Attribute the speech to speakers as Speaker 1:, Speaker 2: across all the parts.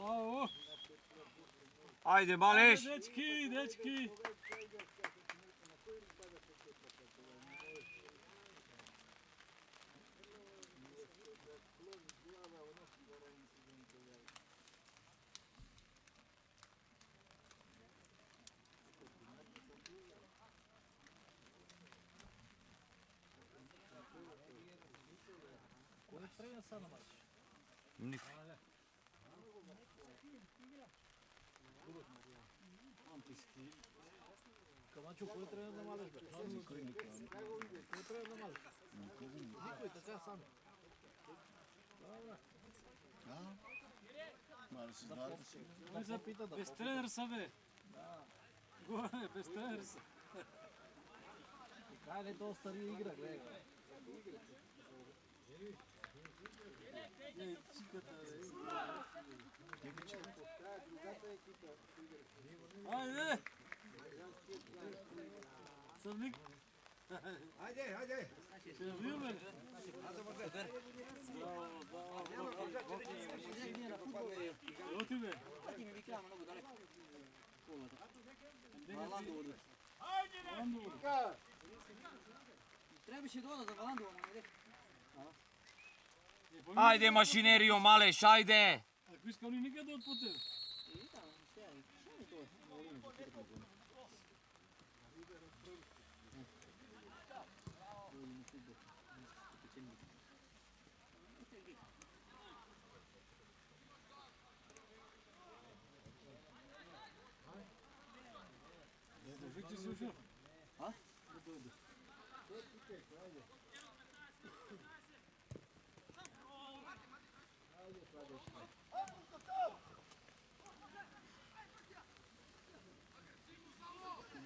Speaker 1: Bravo.
Speaker 2: Ajde, Maleš!
Speaker 1: Dečki, dečki.
Speaker 3: Кой тренер са на матч?
Speaker 2: Никой.
Speaker 3: Камачо, кой тренер на Малеш бе? Никой. Кой тренер на Малеш? Никой, така сам. Добре.
Speaker 4: Малеш се знае да си.
Speaker 1: Той за без тренер са бе. Горе, без тренер са.
Speaker 3: Така е то стария игра, гледай.
Speaker 1: Ей, чиката бе. Айде! Сърник!
Speaker 4: Ajde.
Speaker 1: Ще вил бе! Ево ти бе!
Speaker 5: Трябваше да дойда за Валандова, но не
Speaker 2: Ajde, mašinerio, Maleš, ajde!
Speaker 1: Ако иска ни никъде от по тебе. Държите се ушо.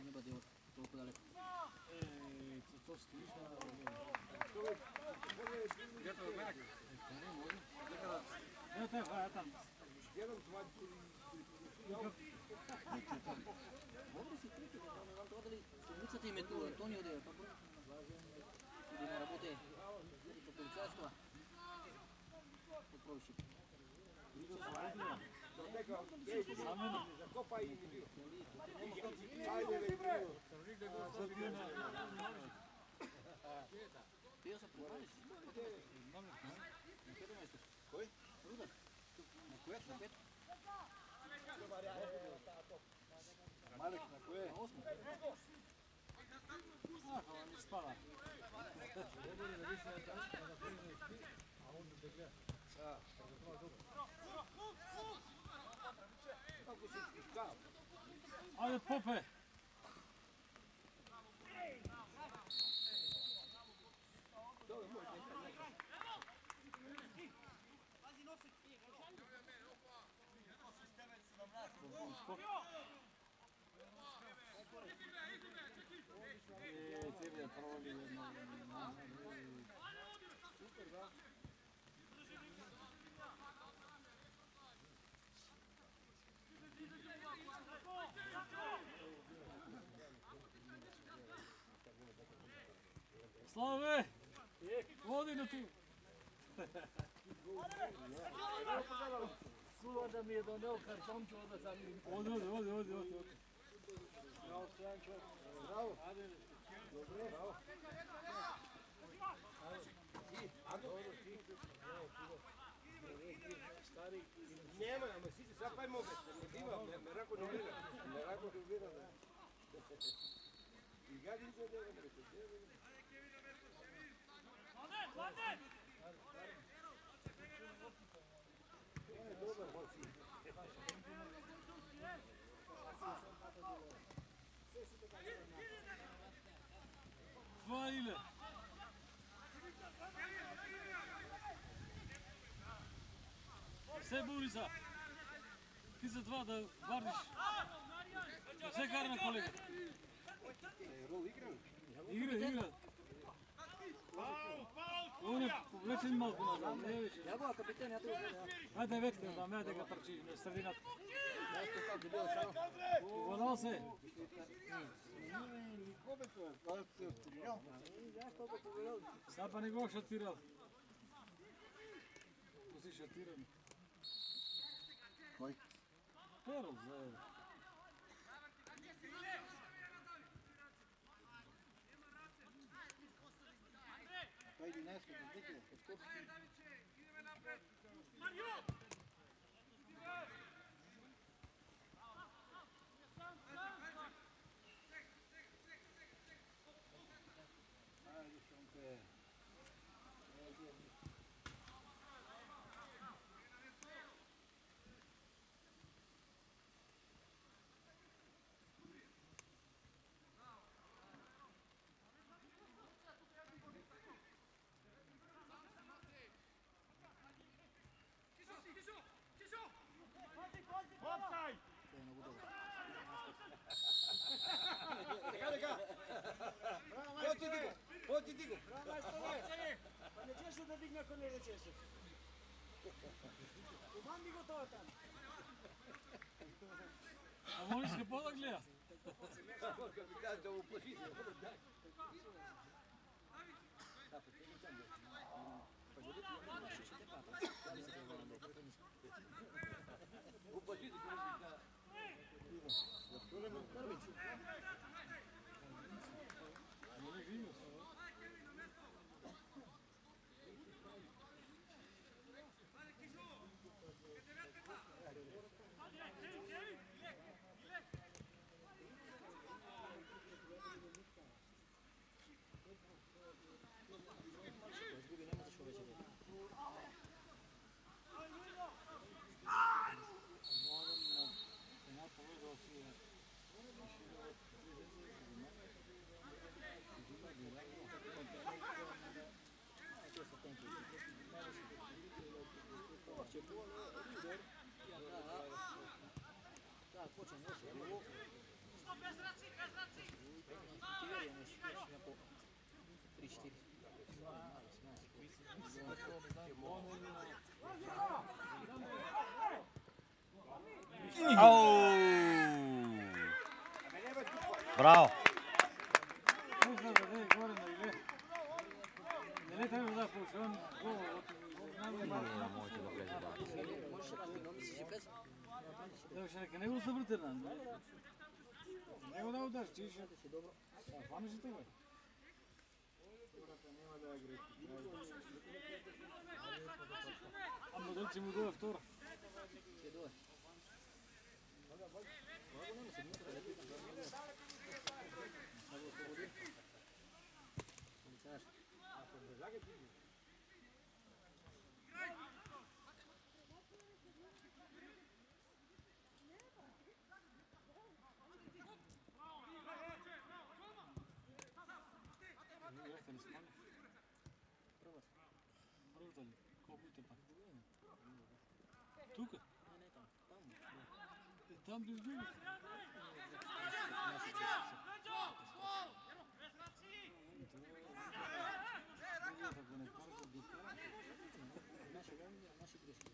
Speaker 5: не бъде толкова далеко.
Speaker 1: Цветовски, виж там.
Speaker 5: Мога да си трите, не знам това дали седмицата им е тук, Антонио да е това. Или не работи. По полицейство. Попробвай. Пия се провалиш.
Speaker 4: Кой?
Speaker 5: Руда.
Speaker 4: На кое?
Speaker 5: На пет.
Speaker 4: Малек, на кое?
Speaker 5: На осмо.
Speaker 1: Не спада. Ajde, Pope! Тебе провали едно. Супер, да. Славе! Води на ту!
Speaker 3: Сува да ми е донел картончо да съм им.
Speaker 1: Оди.
Speaker 4: Браво, Стоянчо. Браво. Добре. Браво. Стари. Нема, ама си сега пай мога. Не бива, мерако не вира. Мерако не вира. И гадин го да ме добър, Хоси.
Speaker 1: Това Иле! Все Бориса! Ти за това да вардиш. Не се кара на колегата.
Speaker 4: Рол играм?
Speaker 1: Игра. Он е повлечен малко назад. Не беше.
Speaker 5: Я бъл капитан, я трябва.
Speaker 1: А деветка, да ме дека търчи на средината.
Speaker 5: Нещо как дебил само.
Speaker 1: Повалал се. Сега па не го шатирал. Ако си шатиран.
Speaker 3: Кой?
Speaker 1: Перо за...
Speaker 3: Той 11 дете. Айде, Шонке. Той е много добър.
Speaker 4: Така, така. Поти диго.
Speaker 3: Pa ne češ da digne ako ne rečeš. Команди готова там.
Speaker 1: А можеш ли по да гледа?
Speaker 4: Да го плаши.
Speaker 5: Da, počnem još ovo. Ti vjerujem još na po 3-4.
Speaker 2: Браво!
Speaker 1: Možda da ne gore na ile. Ne treba da počne, on govor.
Speaker 5: Možeš raditi, no misliš i bez?
Speaker 1: Да ще нека него се върти на. Него да удариш, ти ще
Speaker 5: Dobro.
Speaker 1: фанеш и това. Ама дали че му дойде втора?
Speaker 5: Ще дойде. Много няма се мисля да питам. Много освободи. Полицаш.
Speaker 1: Бяхте не спали?
Speaker 5: Първата.
Speaker 1: Първата ли? Колко и те пак? Тук?
Speaker 5: Не, там. Там.
Speaker 1: Е, там без други.
Speaker 5: Наши чести
Speaker 1: Ако не карат от дикара.
Speaker 5: Наши граници, наши грешки.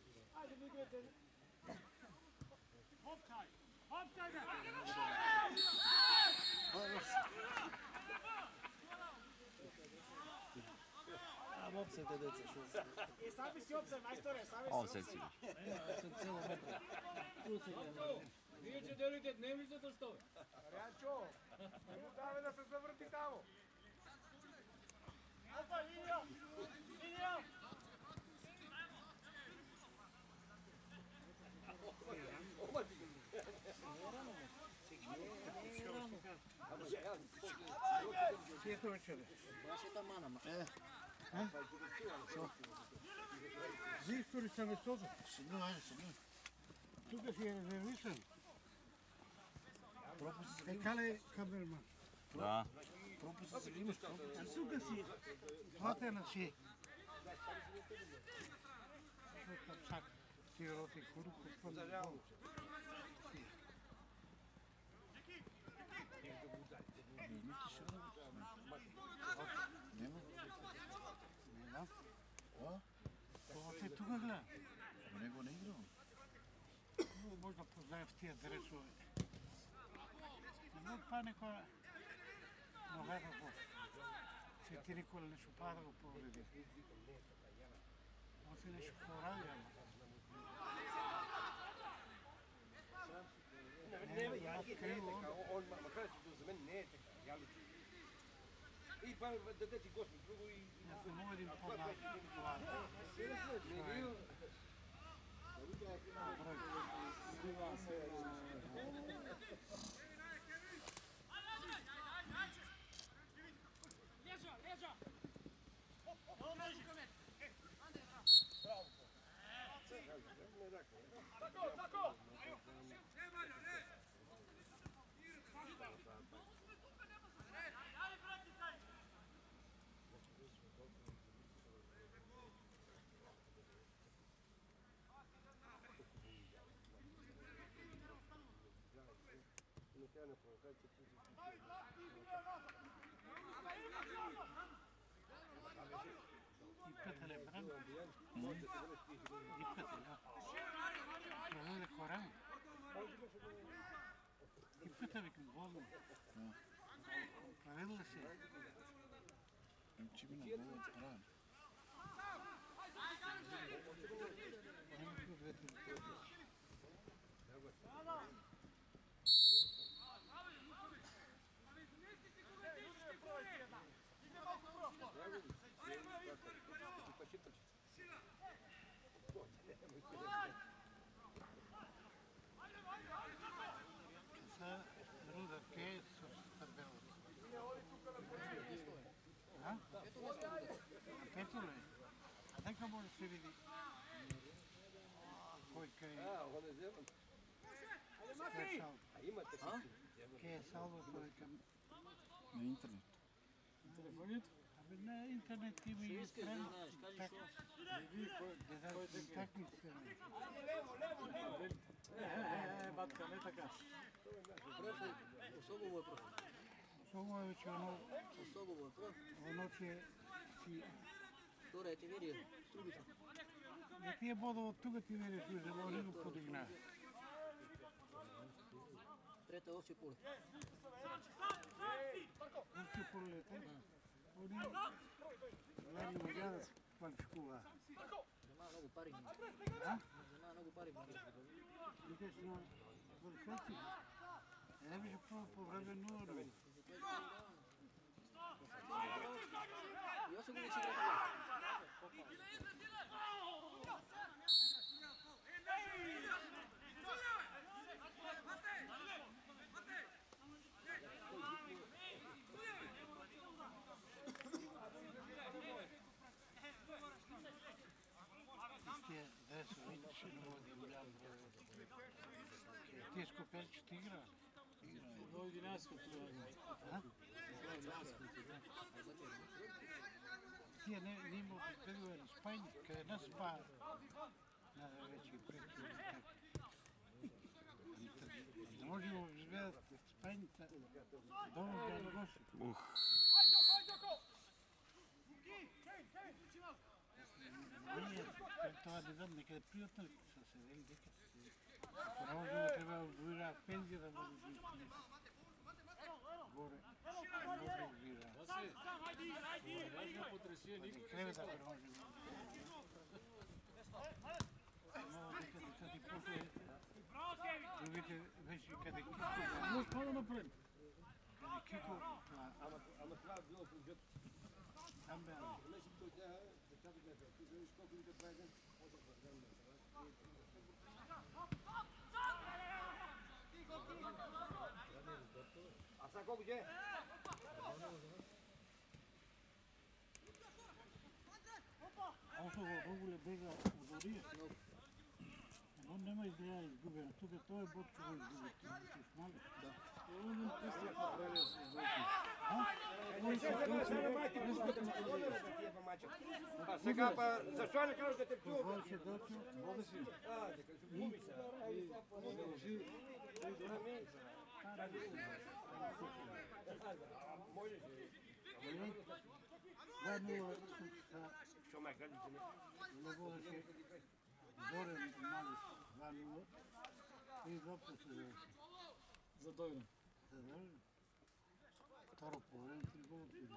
Speaker 3: Опсете деца.
Speaker 6: E sami si opsaj, majstore, sami si
Speaker 2: Offset си.
Speaker 1: Вие че делите дневницата що бе?
Speaker 6: Рянчо, не му давай да се завърти тамо. Опа, линия! Линия!
Speaker 5: Baš je ta mana.
Speaker 3: Зихтори са високо. Седни, айде, седни. Тук си е резервисан. Кале камерман.
Speaker 2: Да.
Speaker 3: Пропуска се имаш. А тук си. Платена си. Псак. Си роти куду, купвам. Нема? Нема? О? Това те тук гледа. Него не играм. Може да познаем в тия дресове. Но това некоя ногата по Свети Никола нещо пада го повреди. Он се нещо хорави, ама.
Speaker 1: открило.
Speaker 4: Он макар за мен не е така. Я ли? И па даде ти Господ друго и
Speaker 1: Аз съм много един познат това.
Speaker 4: не бил.
Speaker 1: Дипката ли, брат? Дипката ли? Това е корем. Дипката викам, болно. Правил ли си?
Speaker 3: Че ми на головата правим.
Speaker 1: Няма двете ли? Са рудърке с табелата. А? Пето ли? А дека може да се види кой къде
Speaker 4: Он е вземан.
Speaker 1: е салдо.
Speaker 4: А имате
Speaker 1: Къде е салдото е към
Speaker 3: На интернет.
Speaker 1: телефоните? Абе на интернет има и
Speaker 5: Искаш да
Speaker 1: страни.
Speaker 5: знаеш, кажи шо.
Speaker 1: Как ми се батка, не така.
Speaker 5: Профил, особово е профил.
Speaker 1: Особено е вече
Speaker 5: Особово е профил.
Speaker 1: оно, че си...
Speaker 5: Втора е ти види, струбите.
Speaker 1: Не ти е бодал от тук, ти не решиш, да може да подигнае.
Speaker 5: Трета овче поле.
Speaker 1: Още полета. Они... Ладно, можа да се панчкува.
Speaker 5: Взема много пари.
Speaker 1: А?
Speaker 5: Взема много пари.
Speaker 1: Викаш на върхати. Не беше по време нула.
Speaker 5: И още го не си играл.
Speaker 1: Тия дреса видиш, много голям брой. Тия скопелчета игра. До 11 а? Тия не има предпредове на спайни, къде на спа. На вече преки как. Да може да обезбедат спайните. Долу да гости. Ние пред това не знам, некъде приятно са седели, дека се... Право да трябва да отбира пензията да ги горе. Много отбира. Не креве да превожим. Но дека ти после... Другите вече къде Кико... Може това да направим. Къде Кико...
Speaker 4: Ама това било по бюджет.
Speaker 1: Там бе.
Speaker 4: Значи той тя, децата гледаха. Ти знаеш колко им това един? А сега колко е?
Speaker 1: Още го много ли бега удори. Но няма идея изгубен. Тук той е Ботчо го изгуби. Ти мислиш, нали? Да.
Speaker 3: Он песня направил с
Speaker 4: А сега па, защо не кажеш да те пчува?
Speaker 1: Това ще дочо.
Speaker 3: водеше.
Speaker 4: А, дека се губи се. Можеш ли?
Speaker 1: 2-0
Speaker 4: Що ме кажеш?
Speaker 1: не водеше Зорен Малиш 2-0 и 2 после
Speaker 3: Задойно.
Speaker 1: Второ половина, 3 гола приду.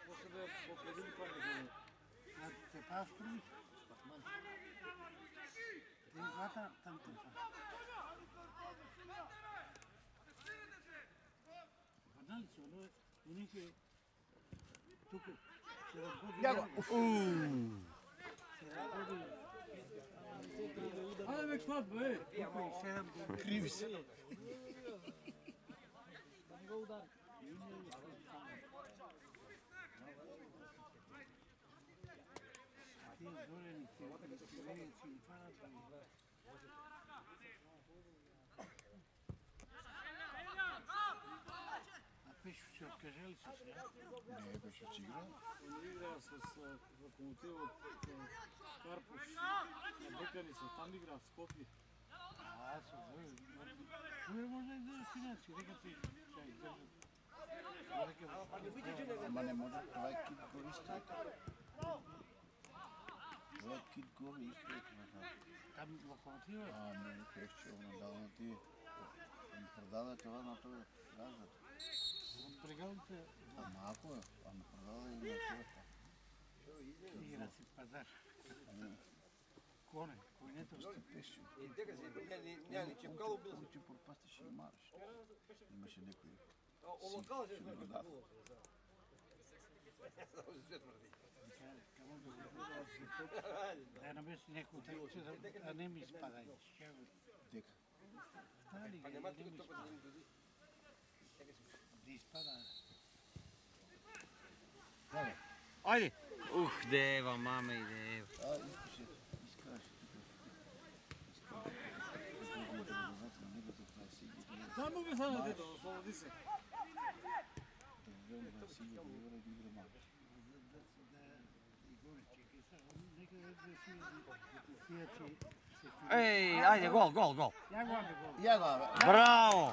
Speaker 3: После да победим памет.
Speaker 1: А те пастрови? Hvata tamto. Znali su, u njih je tuku 7 godina.
Speaker 3: Ajde mek skladbo, ej!
Speaker 1: Tuku i 7 godina.
Speaker 3: Krivi se.
Speaker 5: Da mi ga udari.
Speaker 1: Ti zvorenici, venici i farata. A Pešić otkazali su se, ja?
Speaker 3: Ne, Pešić igrao.
Speaker 7: On igra sa Lokomotivom Karpuš na Bekanicu, tam igra Skopje.
Speaker 1: A, su zvorili. Uvijek možda izdržati financije, reka ti šta izdržati.
Speaker 3: Ама не може, това е кит гови стоят. Това е кит гови и стоят.
Speaker 1: Там локомотива?
Speaker 3: А, не, пешче, надал ти. Продаде това на това газът.
Speaker 1: Прегалите
Speaker 3: А малко е, ама продаде и на това.
Speaker 1: игра си пазар. Коне, конето.
Speaker 3: Пешче.
Speaker 4: И дека си, няма ни чепкало бил.
Speaker 3: Че пропастиш и мараш. Имаше някой.
Speaker 4: Олокала се
Speaker 3: Ще ми го дадат.
Speaker 1: Да намеси някой тъй, да не ми изпадай.
Speaker 3: Дека.
Speaker 1: Стали,
Speaker 4: Па нема тук топът да им доди.
Speaker 1: да изпада.
Speaker 2: Ajde. Deva, mame i deva.
Speaker 3: А, искаше. Искаш.
Speaker 7: Само бе са на дето, ослободи се.
Speaker 2: Ej, ajde, gol, gol, gol.
Speaker 1: Ja go ame gol.
Speaker 3: Я го, бе.
Speaker 2: Bravo.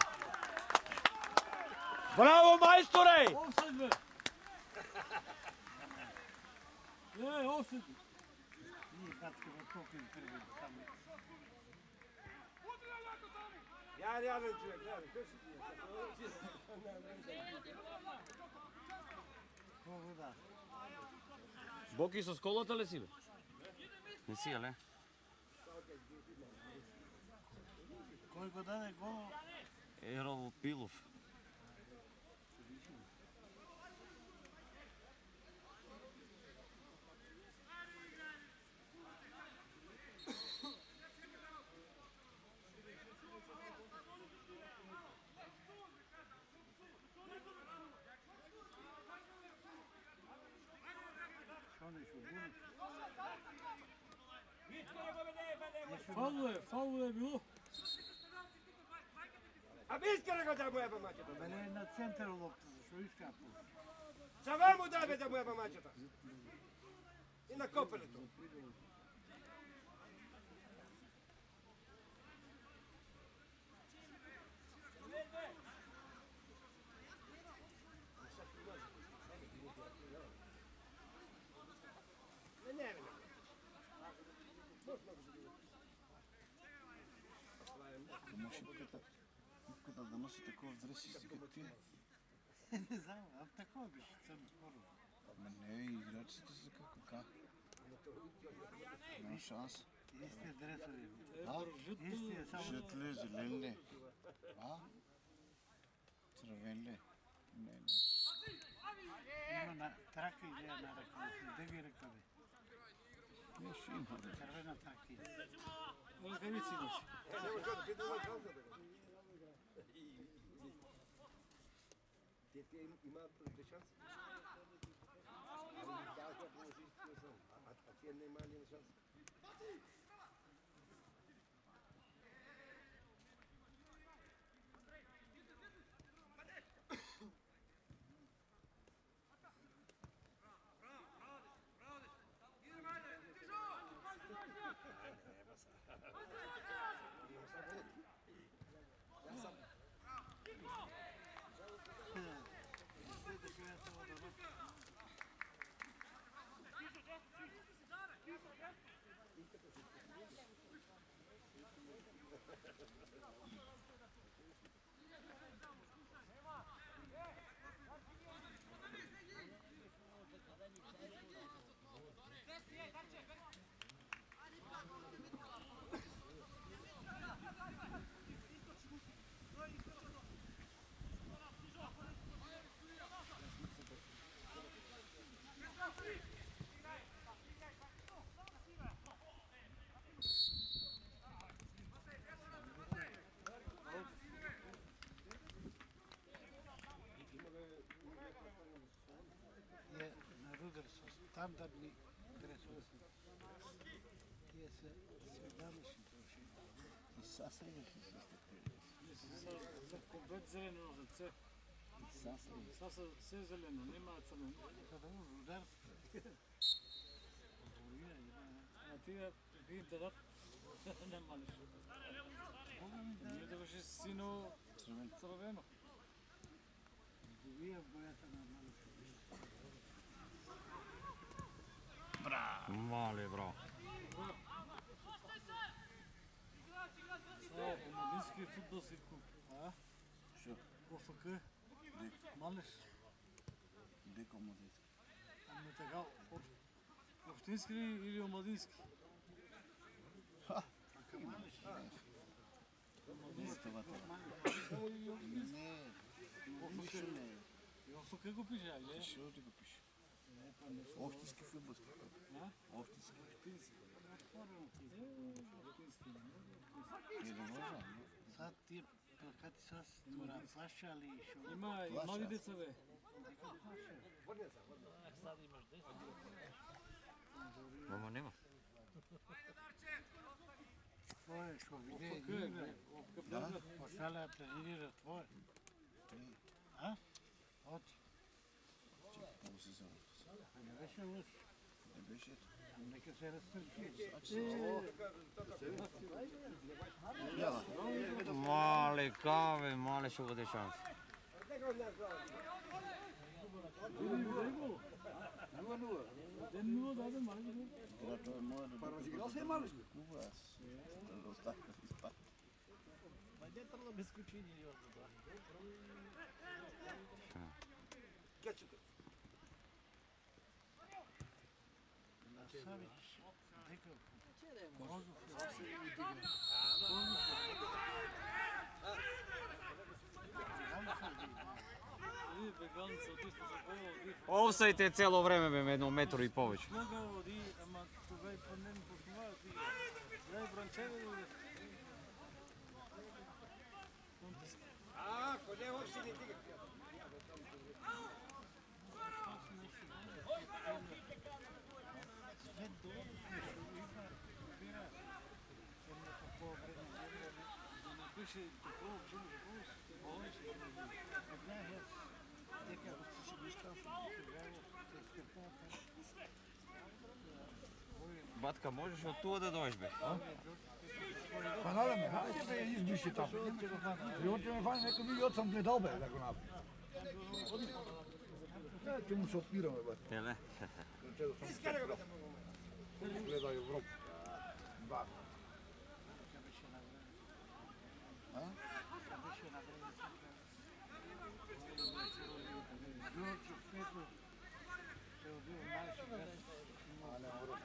Speaker 2: Bravo, majstore!
Speaker 7: Офсайд бе! Ej, офсайд!
Speaker 1: Nije basketbol toliko im prvi samo.
Speaker 4: Я рядом човек, рядом.
Speaker 1: Koga da?
Speaker 2: Boki sa skolata li si bе? Ne si, ali?
Speaker 1: Koji go dade gol?
Speaker 2: Erol Pilov.
Speaker 1: Šoneš u buni.
Speaker 7: Фаул е било.
Speaker 4: А би искали го да му еба мачета.
Speaker 1: Bele je na centru loptu, što iskapu.
Speaker 4: Сава му да бе да му еба мачета. И на копелето.
Speaker 3: Ама шипката да носи такова дресище като ти.
Speaker 1: Ne znam, ali tako biš crno skoro.
Speaker 3: Ама не, играчите са како ка. Няма шанс.
Speaker 1: Iste dresovi.
Speaker 3: А?
Speaker 1: Isti je samo...
Speaker 3: Жълтли, зелени. А? Цървени. Не, не.
Speaker 1: Ima na traka ide na rakavi. Gde bi rekavi?
Speaker 3: Не, ще има.
Speaker 1: Crvena traka ide.
Speaker 7: Ръкавици носи.
Speaker 4: Не може да биде на шанса да го. Те имаат две шанси. Али тя ще положи сам. А тия не имали на шанс.
Speaker 1: Je na Rudar so standardni resursi. Kje se današnji troši.
Speaker 3: I sasvim se
Speaker 7: Za komplet zeleno za це. Sada sve zeleno, nema crno.
Speaker 1: Sada ovo rudarstvo.
Speaker 7: A ti ga vidite da ne mališ. Nije da baš je sino crveno.
Speaker 1: Dovija bojata na malo.
Speaker 2: Mali, bro.
Speaker 7: Sada omladinski futbol si kup. A?
Speaker 3: Що?
Speaker 7: ОФК. Малиш.
Speaker 3: Дико младиць.
Speaker 7: Ами така, общински или омладински?
Speaker 3: Не, офише не.
Speaker 7: И ОФК го пише, али?
Speaker 3: Що ти го пише? Охтински футболски клуб.
Speaker 7: А?
Speaker 3: Охтински.
Speaker 7: Общински.
Speaker 3: Je da možda?
Speaker 1: Sad ti plakati sad stvora plašali i šo.
Speaker 7: Има и мали деца, бе.
Speaker 2: Mama nema.
Speaker 1: Tvoje šo vide
Speaker 7: ОФК,
Speaker 1: igre.
Speaker 7: бе. ОФК Белград.
Speaker 1: Poslala trenira tvoje. A? Oči.
Speaker 3: Ovo se zove.
Speaker 1: Ne беше лош.
Speaker 3: Не беше ето.
Speaker 1: Нека се разтърчи.
Speaker 3: Яла.
Speaker 2: Mali kave, mali ще бъде шанс.
Speaker 7: Ден нула даде мали, бе.
Speaker 3: Игра това е моя да бъде. Играл се мали сме. Клуба аз. Да останах да изпад.
Speaker 1: Савич. Дека.
Speaker 7: Иди, бе, галница, оти сме за гола, оти.
Speaker 2: Офсайд е цяло време, бе, едно метро и повече.
Speaker 7: Слуга оди, ама това и по нем познава, ти. Дай бранчеве, бе.
Speaker 4: А, коли uopšte ne diga.
Speaker 1: Sve dobro što ima. Бира. Ще ме по-време.
Speaker 7: Да не беше такова, че не болеше.
Speaker 1: Знаеш, дека ще мислам, че скърпата.
Speaker 2: Батка, можеш от туа да дойдеш, бе?
Speaker 8: Pa naravno, hajde da je izbriši tamo. I on će me fajn neko vidi, od sam gledal be, tako naprijed. Ja ću mu se opiramo, ba.
Speaker 2: Теле.
Speaker 8: Gledaju Evropu. Ba.
Speaker 1: Джорджо Петро се убил малши град.
Speaker 3: Ale moraš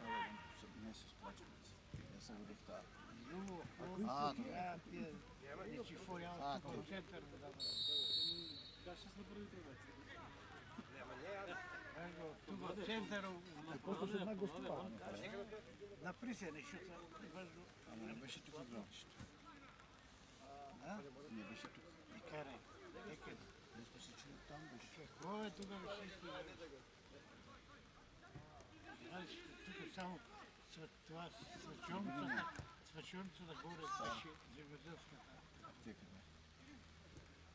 Speaker 3: ne se splačati. Ja sam uvijek ta.
Speaker 1: Друго, я тия нечи фориал тук в център да дава.
Speaker 7: Как ще се направите, бе?
Speaker 1: Его тук в център,
Speaker 8: Просто се една гостова.
Speaker 1: на присене, защото бързо
Speaker 3: Ама не беше тук игралището. Не беше тук.
Speaker 1: и карай. Некъде.
Speaker 3: Мисля се, че там беше.
Speaker 1: Какво е тук беше си? Тук само това свечонца нагоре беше земеделската.
Speaker 3: Аптека бе.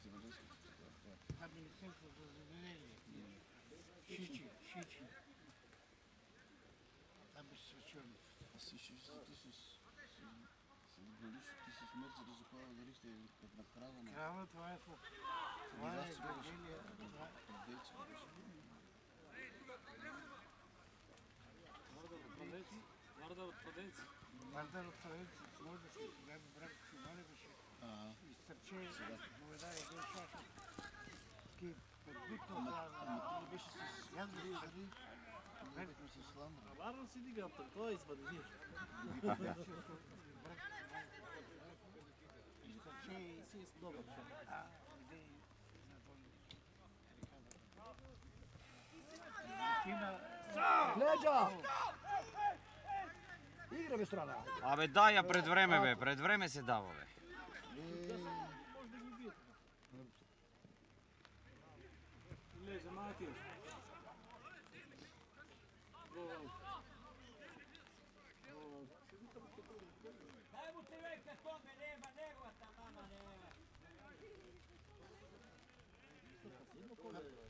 Speaker 3: Земеделската аптека.
Speaker 1: Там Министерство за земеделие. Шичи. Там беше свечонца.
Speaker 3: А си ще ти с болиш, ти с мъртви да захвала дали сте на крава на
Speaker 1: Крава, това е земеделие.
Speaker 3: дейци беше.
Speaker 7: Вардар от Падейци.
Speaker 1: Вардар от Падейци. Може да си тогава брак Шимане беше. Изтърче, доведа един шаша. Таки подбитно глава.
Speaker 3: Ама ти ли беше с
Speaker 1: Язви
Speaker 3: дали? Бехме с Ламбра.
Speaker 7: А Вардар си дига автор, той извади нищо.
Speaker 1: Изтърче и
Speaker 7: Си е добър.
Speaker 1: Кина
Speaker 8: Leđa! Igra bez strana.
Speaker 2: Абе дай ја пред време бе, пред време се дава бе.
Speaker 7: Leže, Matija. Gol.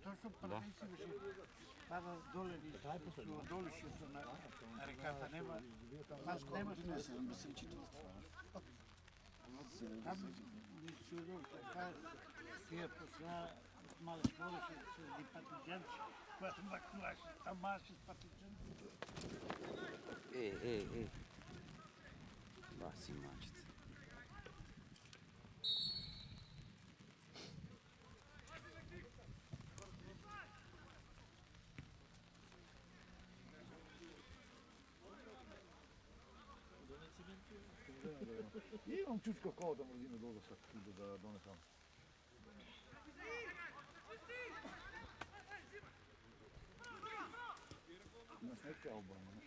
Speaker 1: Точно първенци беше пада доле и su doliši su na rekata, nema smysłu. Tam nisu tije posla male škole su di patiđanci, koja sam bakula, tam maši s patiđanci.
Speaker 2: Баси мачите.
Speaker 8: Imam čučko kao da mrzime dolgo sad da donesam. Imaš neke obojne, ne?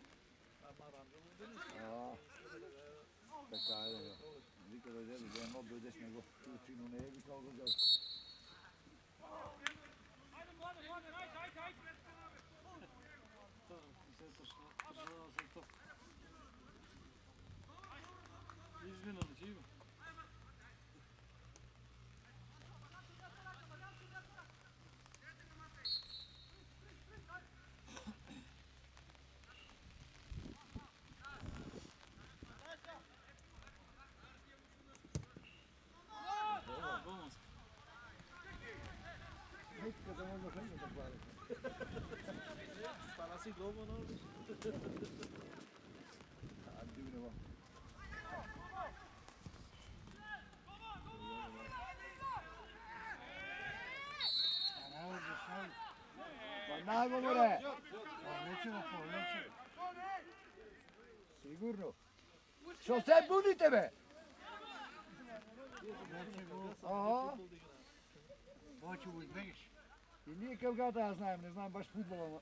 Speaker 8: Така е, да. Вика дойде, да едно дойдеш него, но не е викал да дойде.
Speaker 7: Izvinali će ima.
Speaker 8: Nikada ne može hajde da kvare.
Speaker 3: Stara si doma, no?
Speaker 8: A divne va. Pa najmo more!
Speaker 1: Povlećemo.
Speaker 8: Sigurno. Što se budite be? Aha.
Speaker 1: Hoće u izbegiš.
Speaker 8: I nije kao gata ja znam, ne znam baš futbola.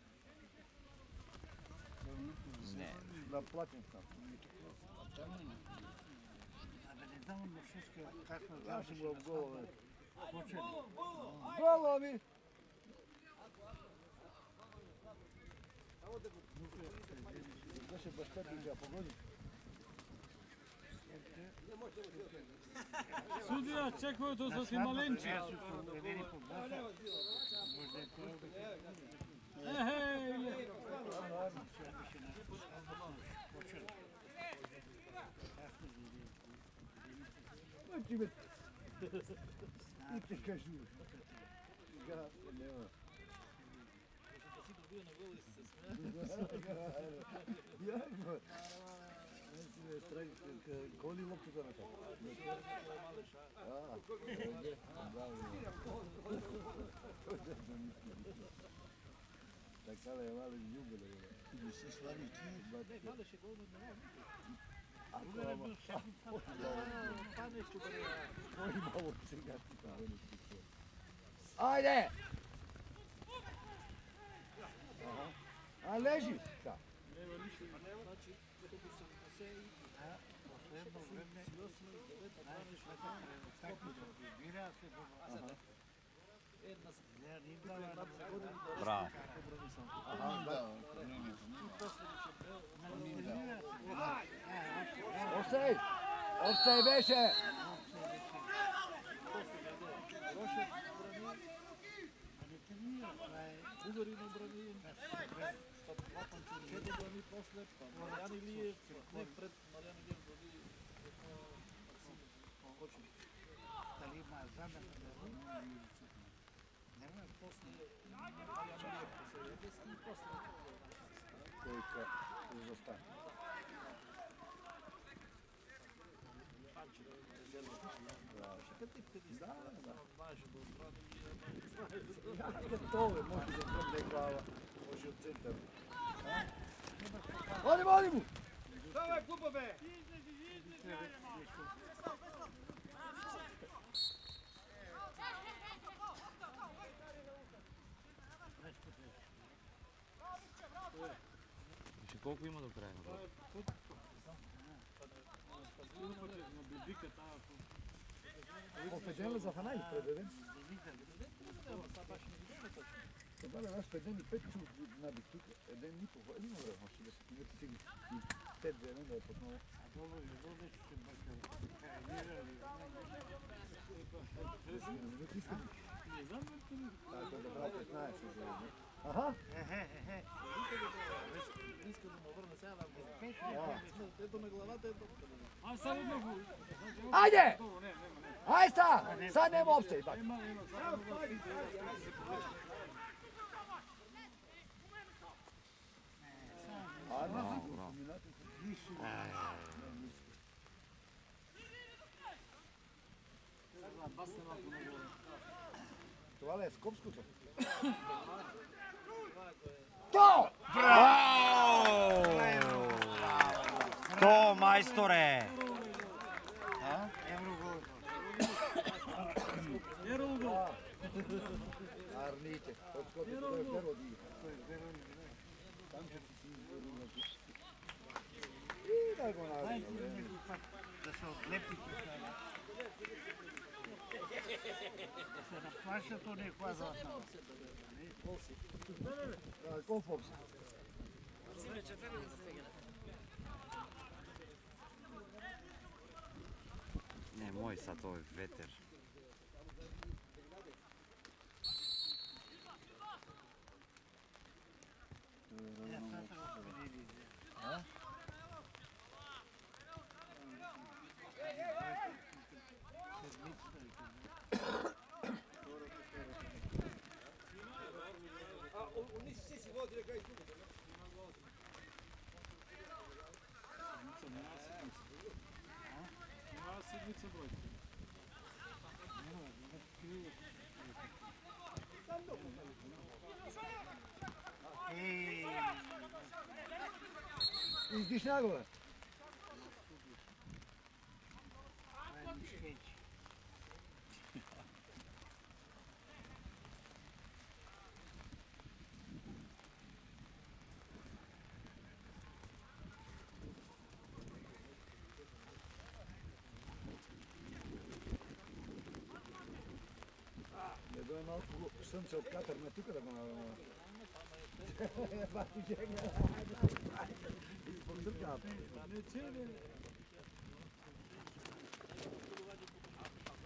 Speaker 2: Не.
Speaker 8: Da platim sam.
Speaker 1: A da ne znamo na šeske kakva
Speaker 8: Ja sam go golove.
Speaker 1: počeli.
Speaker 8: Golovi! Da se baš Petrića pogodi.
Speaker 7: Sudija, čekaju to sa ti malenči.
Speaker 1: Ja su uvedeni po bosa. Možda je to
Speaker 7: Hej,
Speaker 1: počeli.
Speaker 8: Uči me. Uči kažu. Ga, nema. Ja, ima. Goli loptu za nekako. Така да е мали ljubile.
Speaker 1: Ne se slavi ti.
Speaker 3: Mališ je gol na
Speaker 8: Koji malo cigati tamo. Ajde! A leži? Da.
Speaker 1: Posle jedno vreme najviš tako da bira se dobro. Ja nim dala
Speaker 2: Браво.
Speaker 8: Ostaj! Ostaj beše!
Speaker 3: Bugarinu brani, Čedo brani posle, pa Marjan Ilijev, ne pred Marjan Ilijev brani Kočin.
Speaker 1: dali ima zamena da nema posle.
Speaker 3: Marjan Ilijev posle jedesni posle.
Speaker 8: Kojka zostane.
Speaker 3: Panče, rezerva. Kad ti važi do brani,
Speaker 8: Ja, gotove, može da tvrdne glava. Može od centra. Odimo, odimo!
Speaker 4: Давай, клубове!
Speaker 2: Ще колко има до края на това?
Speaker 8: Определено за Ханай, предаден. Това да нас 5 чук набит тук, един ни това, има време, ще да се кинете си 5 време да е подново. Tako da brao 15 za Aha.
Speaker 3: Иска да ме върне сега на ето на главата, ето.
Speaker 7: Аз само едно го.
Speaker 8: Ajde!
Speaker 7: Не.
Speaker 8: Aj sad nema opcije.
Speaker 7: Има.
Speaker 8: Това ли е скопското? То!
Speaker 2: То, майсторе!
Speaker 8: Арните. От скопите това е Вероди. И да го направим.
Speaker 1: Да се отлепи тук. Да се разплаща то някаква златна.
Speaker 8: Конфорс.
Speaker 2: Не, мoj sad ovaj veter.
Speaker 4: Oni si si vodi da kaj tu.
Speaker 7: Няма седмица бройка.
Speaker 8: Изгиш нагоре. Не дойде малко слънце от катърна тук да го направя. Бати чека. Изпълнителка.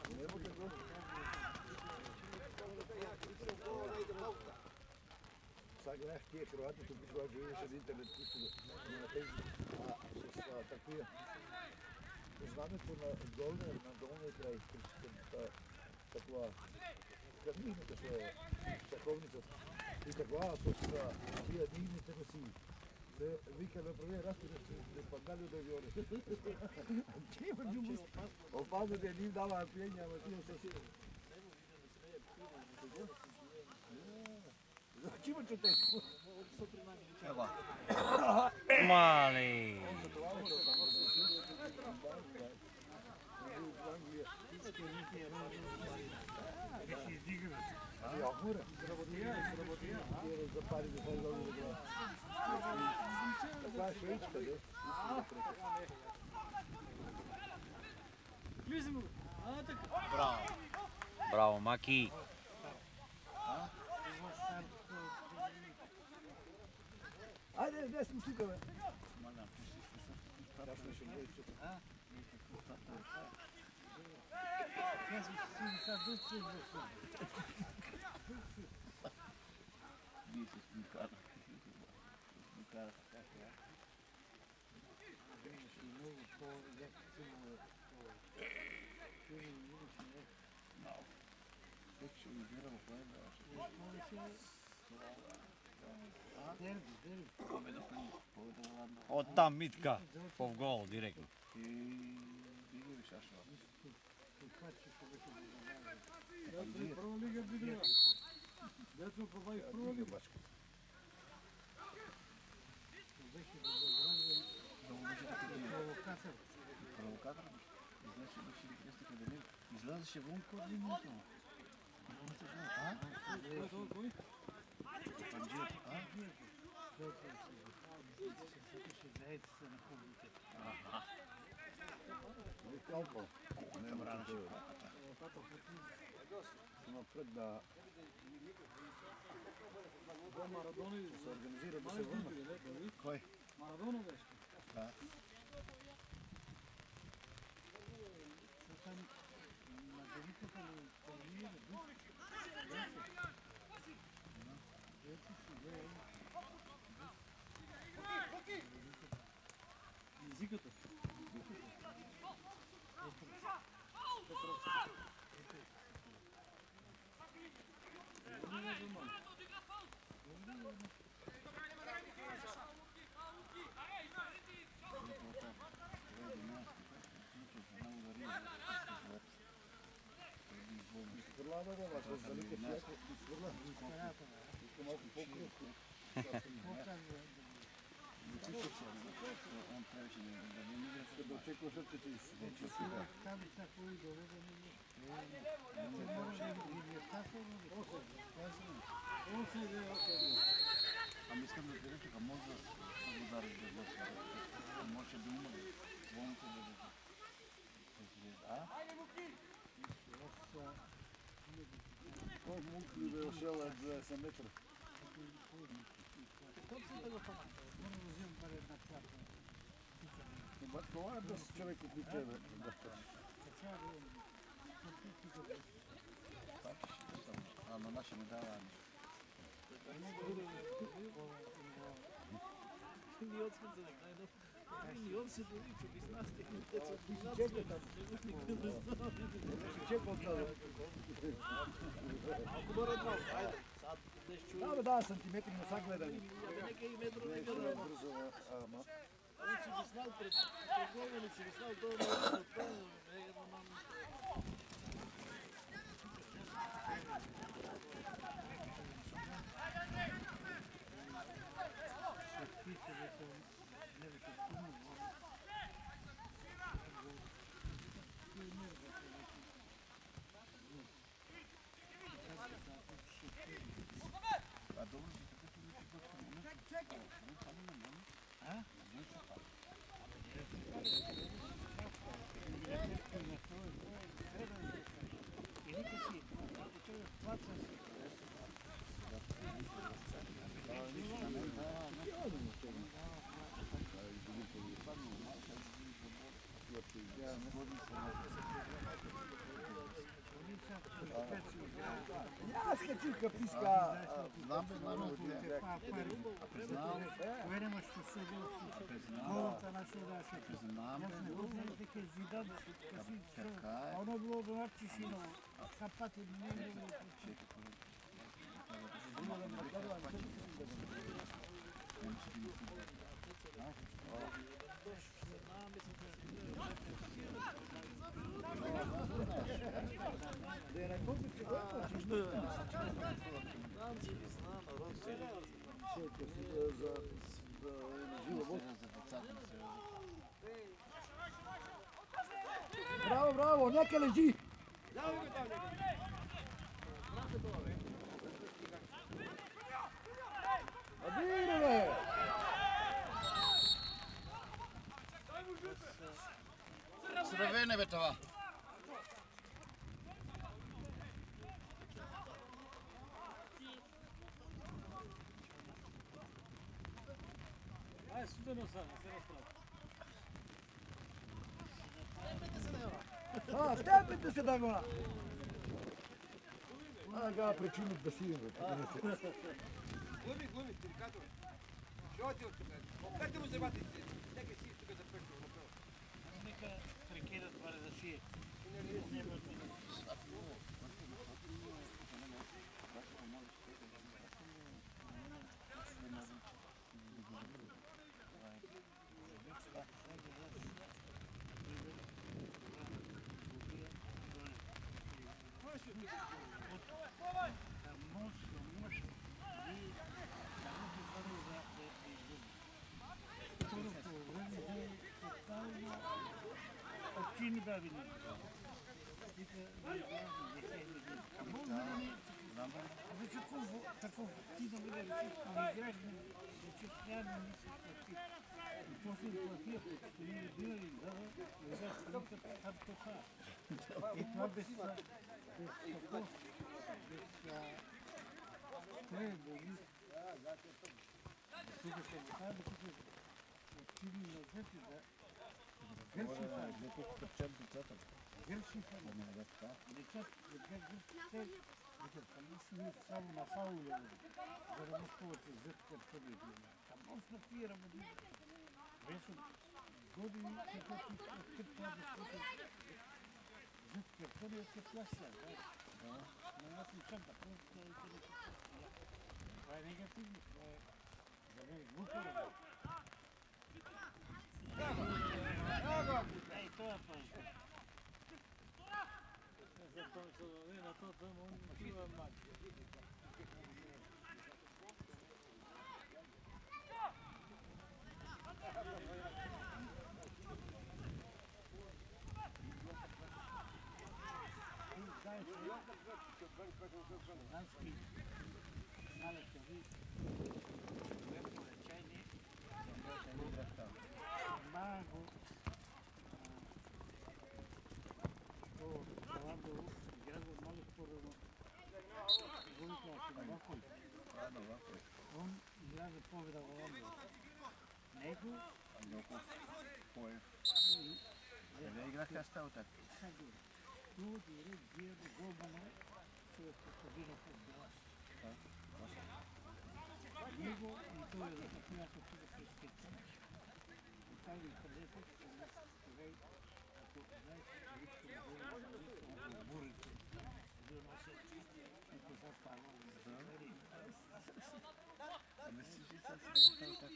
Speaker 8: Нема какво. Сега гледах тия хроати, тук когато живееш в интернет, които на тези с такива. Познаването на долния край, такова кърмишната ще шаховницата и такова с тия дигните си. Се вика да прави разпит да спаднали да виори. Ти има джумус. Опазно да ни дава пиење, ама ти се Значи има чутеско. Ева.
Speaker 2: Mali!
Speaker 8: Ja, hoor. Работия. За пари да се залага. Това е швейчка, де.
Speaker 7: Влизам. Така.
Speaker 2: Bravo, Maki!
Speaker 8: Ajde, gdje smo tuka, be? Jasno še boji čuka.
Speaker 1: Ja sam si sad duci
Speaker 3: Nisi smukara. Smukara, kako ja.
Speaker 1: Vidiš i mogu po lekciju
Speaker 3: Tek mi biramo pojena.
Speaker 1: derbi.
Speaker 2: Od tam Mitka, pov gol direktno.
Speaker 3: I Bigovi šašava.
Speaker 7: Prva liga bigra. Дето пробай в прва лига.
Speaker 3: Провокатор. Излезеше беше интересно къде ли. Излязеше вън от линията.
Speaker 7: Кой?
Speaker 3: Панджият.
Speaker 1: Сакаше заедица на публиката.
Speaker 8: И толкова. Не мрачи. Напред да
Speaker 7: Марадони
Speaker 8: се организира, да се
Speaker 7: мали
Speaker 8: върнат.
Speaker 7: били, не, нали?
Speaker 8: Кой?
Speaker 7: Марадона беше.
Speaker 8: Да.
Speaker 1: Там на великата ли турнира,
Speaker 7: Езиката.
Speaker 8: Изхвърля, бе, ако с велика човека, изхвърля. Иска малко по-кръвко.
Speaker 3: Он трябваше да не
Speaker 8: Иска да очеква жъртите и си.
Speaker 1: там всяко идоле да не може да ги въртаха.
Speaker 3: Ами искам да кажа, че може да го удариш да върши. Може да има болните да
Speaker 8: Кой мунк ли да е шел е 20 метра? Обаче това е да си човек около тебе.
Speaker 3: А на наши не дава
Speaker 8: Чекал това. Да, сантиметри не са гледали. Аз качил каписка.
Speaker 3: Знам, бе, знам,
Speaker 1: Верема ще се голата на шудаша.
Speaker 3: знам,
Speaker 1: Јас не го знаеш дека зидат каси оно било до нарчишино. Капати не било.
Speaker 8: Браво, браво, нека лежи! Адире, бе!
Speaker 3: Сръвене, бе, това.
Speaker 7: Ай, студено са, не се разправя.
Speaker 8: Степите се да го! Ага, причинят да си идват.
Speaker 4: Глуми, деликатно. Що ти от тук? Откъде му вземате? Нека си тук за първо.
Speaker 1: Нека прекидат баре да си. Чини бабини. Вече таков ти да бъде не играеш, вече трябва да мислиш на ти. И после да тия постои динали, да, играеш полицата, как това. И това без такова, без боли. Тук се вихава, тук отиди назад и да гърши това. Гърши това. Децата, децата, децата не само на фауля, за да може повече зъбка пъде. Там може да пие работи. Вече години, като ти това да слушаш зъбка пъде, се плаща. Но аз съм чак да повече. Това е негативно, това е за мен глупо работа. Ей, това е това.
Speaker 7: Zato se dovede na to tamo on piva mač.
Speaker 1: Гански, малите ви, верно речение, маго, Ronaldo играл много спорно. Гонка на Вакой. Он игра за победа в Роналдо. Него
Speaker 8: Къде играха сталата?
Speaker 1: Тут играет Диего Голмана, что победил в Белас. Него и то е за място тук през петта. Италия където се ако знаеш, бурите, да носят и това става.
Speaker 8: Ами си си сега сталата.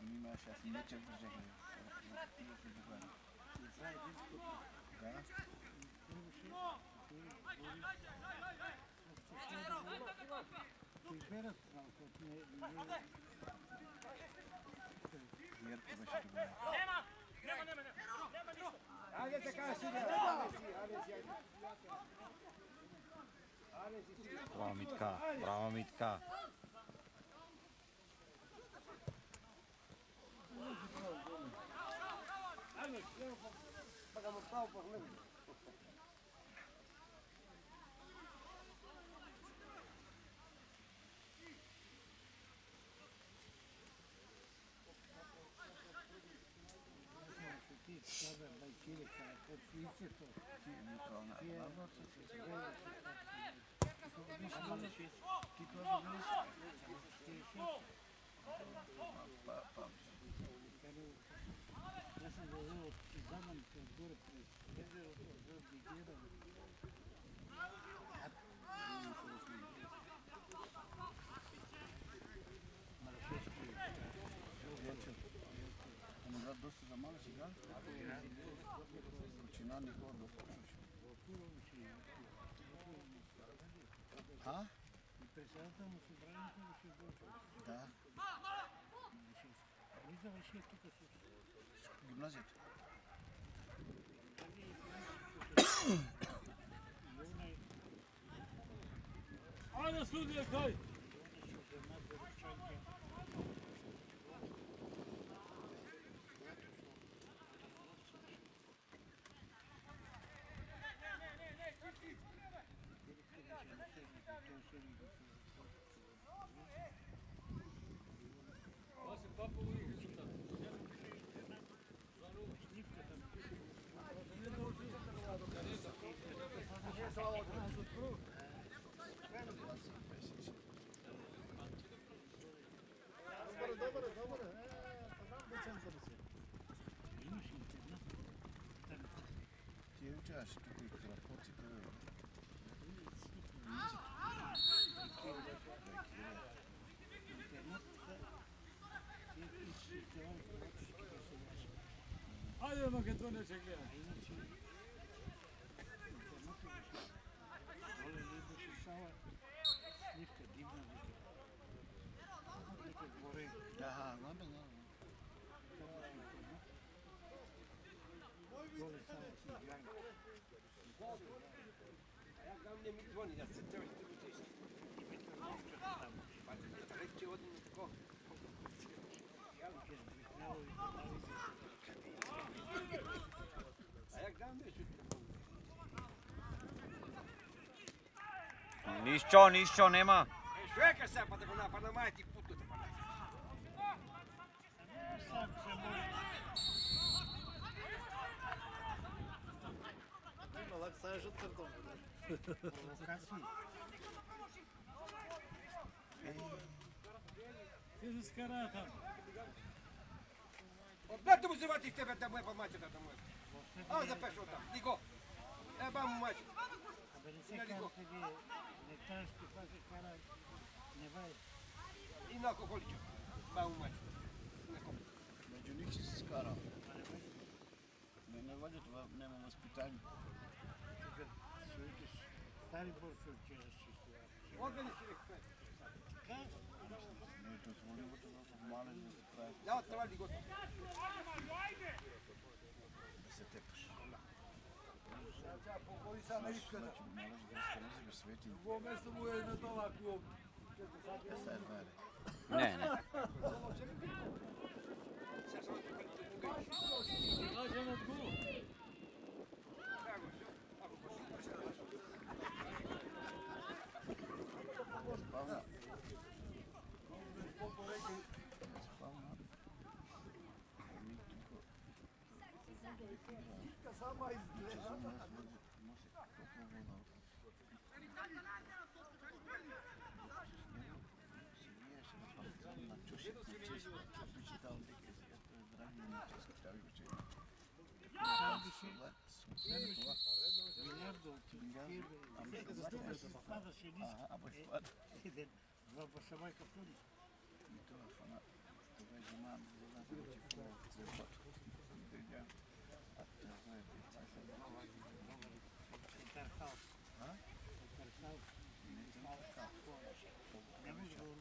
Speaker 8: Ами имаш аз меча в жега.
Speaker 1: Това е един път.
Speaker 8: Да.
Speaker 1: Той берат малко,
Speaker 8: Мирко беше добре.
Speaker 4: Айде така си,
Speaker 2: Bravo Mitka, bravo Mitka.
Speaker 4: pagamos pau por menos.
Speaker 1: Sada da Čile kada kod Švice to.
Speaker 8: Ti to znaš?
Speaker 1: Ja sam doveo zaman kad gore pred jezero, do Bigera.
Speaker 8: Murat dosta zamalo si igrali? Почина не хора да почваш. А?
Speaker 1: И председател на събранието беше Гочев.
Speaker 8: Да.
Speaker 1: Ние завърши тук с
Speaker 8: Гимназията.
Speaker 7: Ajde sudije, kaj?
Speaker 3: Добре.
Speaker 1: имаше интернет.
Speaker 8: Ти учаш тук и крапоци, къде е?
Speaker 7: Ajde Makedonija će gledati.
Speaker 1: А иначе интернет беше. Оле не беше сала сливка дивна вика. Вика горе.
Speaker 8: Да, знам, знам.
Speaker 1: Там беше интернет. Голе сала си глянка.
Speaker 4: Ja ga mi zvoni da se treba što
Speaker 2: Нищо, нема.
Speaker 4: Čovjeka sad pa da go napada, majti putu da pada.
Speaker 1: Sad se može.
Speaker 3: Ima lak saješ od kartona.
Speaker 1: Провокации.
Speaker 7: Ти се скара там.
Speaker 4: Odate mu se vati tebe da mu je pa mače da mu je. A zapešao tam, digo. Ba mu mače.
Speaker 1: Абе не се кара къде не кажеш каква се кара. Не бай.
Speaker 4: I na kokolića. Ba mu mače. Nekom.
Speaker 8: Među njih si se skarao. Ne valjda това nema възпитание.
Speaker 1: Тук ще учиш. Стари бор ще учиш чисто.
Speaker 4: Odmeni si rekao.
Speaker 1: Така?
Speaker 8: Не дозволи го това в малеж да се прави,
Speaker 4: Ja treba digo.
Speaker 8: да се тепаш.
Speaker 3: Походи са на иската.
Speaker 8: Значи малеж да разхрази без свети.
Speaker 3: Во место му е на това клуб.
Speaker 8: Е, сега едва е.
Speaker 2: Не.
Speaker 7: Лажен от гол.
Speaker 8: Спавна. Спавна. Ами тук.
Speaker 3: Сама изгледа.
Speaker 8: Часом нас води, носи топла вода. Се виеше на партизан, на чушек, на чест. Обичи там дека е сега той драги на чест, кави вече.
Speaker 1: Билярдо, тирбе.
Speaker 8: Ами,
Speaker 1: Падаше ниски.
Speaker 8: ама спада.
Speaker 1: Един. Два башамайка плюниш.
Speaker 8: И това фана. Това е жена, водата вече в цвета. Деня. А тя знае, деца са много.
Speaker 1: Интерхаус.
Speaker 8: А?
Speaker 1: Интерхаус.
Speaker 8: Не, не, не,
Speaker 1: Не може да